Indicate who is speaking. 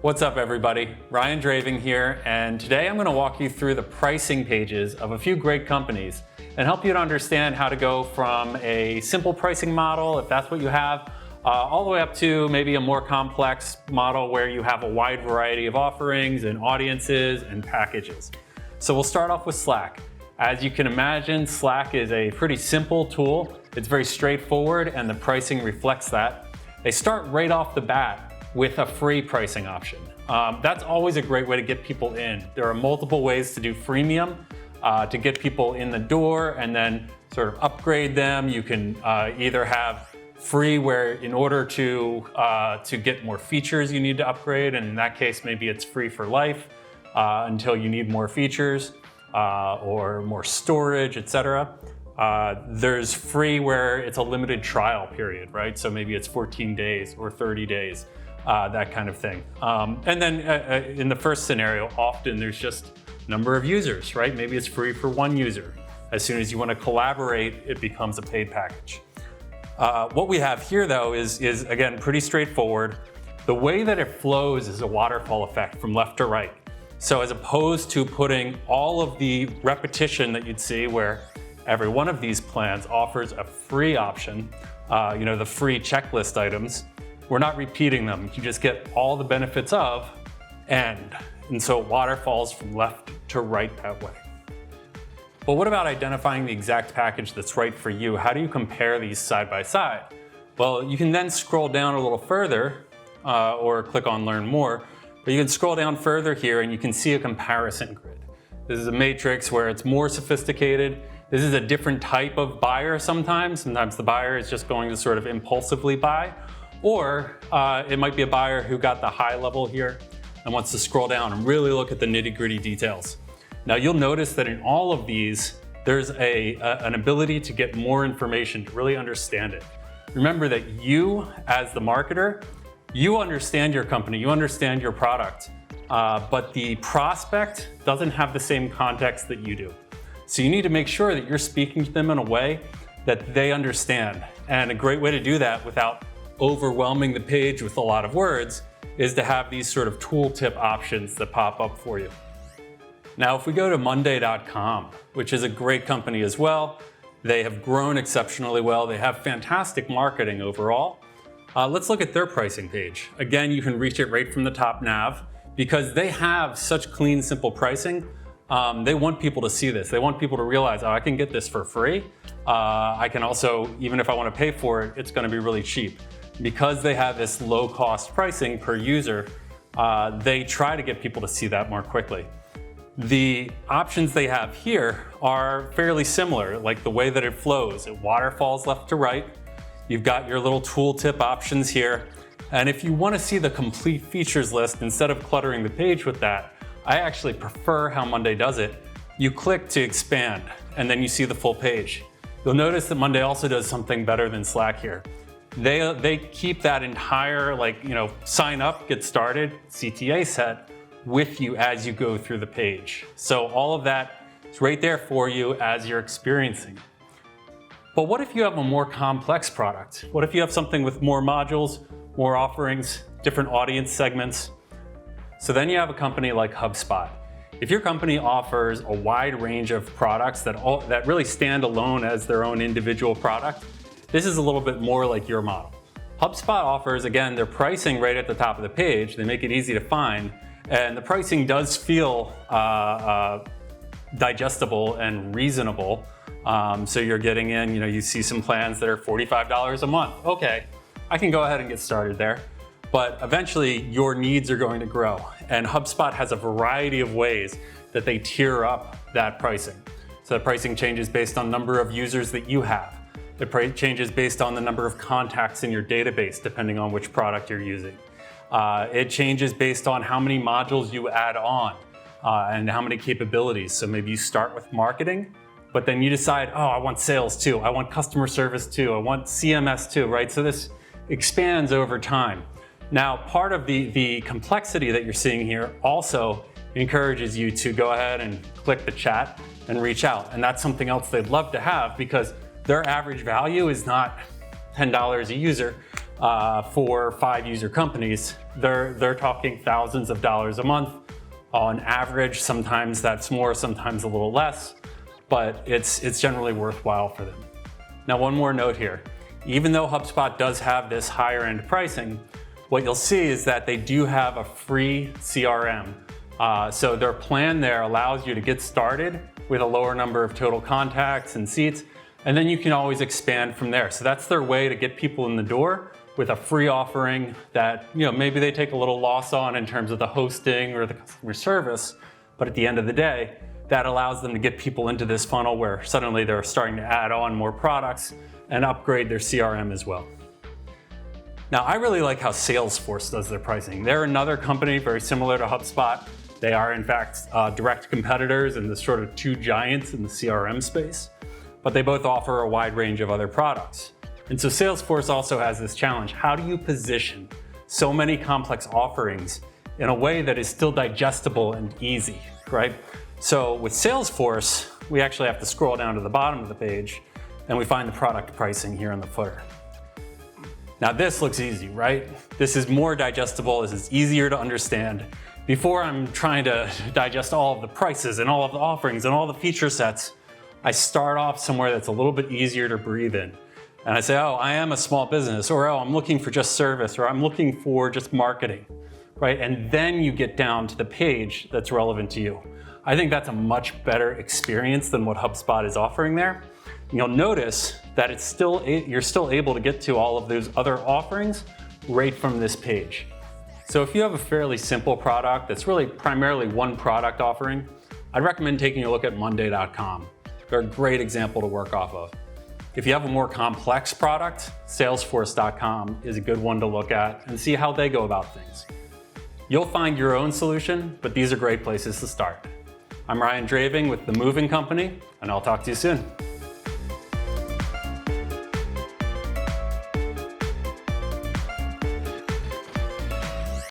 Speaker 1: What's up, everybody? Ryan Draving here, and today I'm going to walk you through the pricing pages of a few great companies and help you to understand how to go from a simple pricing model, if that's what you have, all the way up to maybe a more complex model where you have a wide variety of offerings and audiences and packages. So we'll start off with Slack. As you can imagine, Slack is a pretty simple tool. It's very straightforward, and the pricing reflects that. They start right off the bat with a free pricing option. That's always a great way to get people in. There are multiple ways to do freemium to get people in the door and then sort of upgrade them. You can either have free where in order to get more features you need to upgrade, and in that case maybe it's free for life until you need more features or more storage, etc. There's free where it's a limited trial period, right? So maybe it's 14 days or 30 days. That kind of thing. And then in the first scenario, often there's just number of users, right? Maybe it's free for one user. As soon as you want to collaborate, it becomes a paid package. What we have here, though, is again, pretty straightforward. The way that it flows is a waterfall effect from left to right. So as opposed to putting all of the repetition that you'd see where every one of these plans offers a free option, the free checklist items, we're not repeating them. You just get all the benefits of and so it waterfalls from left to right that way. But what about identifying the exact package that's right for you? How do you compare these side by side? Well, you can then scroll down a little further or click on Learn More, but you can scroll down further here and you can see a comparison grid. This is a matrix where it's more sophisticated. This is a different type of buyer sometimes. Sometimes the buyer is just going to sort of impulsively buy. Or it might be a buyer who got the high level here and wants to scroll down and really look at the nitty-gritty details. Now you'll notice that in all of these, there's an ability to get more information to really understand it. Remember that you, as the marketer, you understand your company, you understand your product, but the prospect doesn't have the same context that you do. So you need to make sure that you're speaking to them in a way that they understand. And a great way to do that without overwhelming the page with a lot of words is to have these sort of tooltip options that pop up for you. Now, if we go to Monday.com, which is a great company as well, they have grown exceptionally well. They have fantastic marketing overall. Let's look at their pricing page. Again, you can reach it right from the top nav because they have such clean, simple pricing. They want people to see this. They want people to realize, oh, I can get this for free. I can also, even if I want to pay for it, it's going to be really cheap. Because they have this low cost pricing per user, they try to get people to see that more quickly. The options they have here are fairly similar, like the way that it flows. It waterfalls left to right. You've got your little tooltip options here. And if you want to see the complete features list, instead of cluttering the page with that, I actually prefer how Monday does it. You click to expand, and then you see the full page. You'll notice that Monday also does something better than Slack here. They keep that entire, sign up, get started, CTA set with you as you go through the page. So all of that is right there for you as you're experiencing. But what if you have a more complex product? What if you have something with more modules, more offerings, different audience segments? So then you have a company like HubSpot. If your company offers a wide range of products that really stand alone as their own individual product, this is a little bit more like your model. HubSpot offers, again, their pricing right at the top of the page. They make it easy to find, and the pricing does feel digestible and reasonable. So you're getting in, you see some plans that are $45 a month. Okay, I can go ahead and get started there. But eventually your needs are going to grow, and HubSpot has a variety of ways that they tier up that pricing. So the pricing changes based on number of users that you have. The price changes based on the number of contacts in your database, depending on which product you're using. It changes based on how many modules you add on and how many capabilities. So maybe you start with marketing, but then you decide, oh, I want sales too. I want customer service too. I want CMS too, right? So this expands over time. Now, part of the complexity that you're seeing here also encourages you to go ahead and click the chat and reach out. And that's something else they'd love to have because their average value is not $10 a user. for 5-user companies, they're talking thousands of dollars a month on average. Sometimes that's more, sometimes a little less, but it's generally worthwhile for them. Now, one more note here. Even though HubSpot does have this higher end pricing, what you'll see is that they do have a free CRM. So their plan there allows you to get started with a lower number of total contacts and seats, and then you can always expand from there. So that's their way to get people in the door with a free offering that, maybe they take a little loss on in terms of the hosting or the customer service, but at the end of the day, that allows them to get people into this funnel where suddenly they're starting to add on more products and upgrade their CRM as well. Now, I really like how Salesforce does their pricing. They're another company very similar to HubSpot. They are, in fact, direct competitors and the sort of two giants in the CRM space, but they both offer a wide range of other products. And so Salesforce also has this challenge. How do you position so many complex offerings in a way that is still digestible and easy, right? So with Salesforce, we actually have to scroll down to the bottom of the page and we find the product pricing here in the footer. Now this looks easy, right? This is more digestible, this is easier to understand. Before I'm trying to digest all of the prices and all of the offerings and all the feature sets, I start off somewhere that's a little bit easier to breathe in. And I say, oh, I am a small business, or oh, I'm looking for just service, or I'm looking for just marketing, right? And then you get down to the page that's relevant to you. I think that's a much better experience than what HubSpot is offering there. You'll notice that you're still able to get to all of those other offerings right from this page. So if you have a fairly simple product that's really primarily one product offering, I'd recommend taking a look at Monday.com. They're a great example to work off of. If you have a more complex product, Salesforce.com is a good one to look at and see how they go about things. You'll find your own solution, but these are great places to start. I'm Ryan Draving with The Moving Company, and I'll talk to you soon.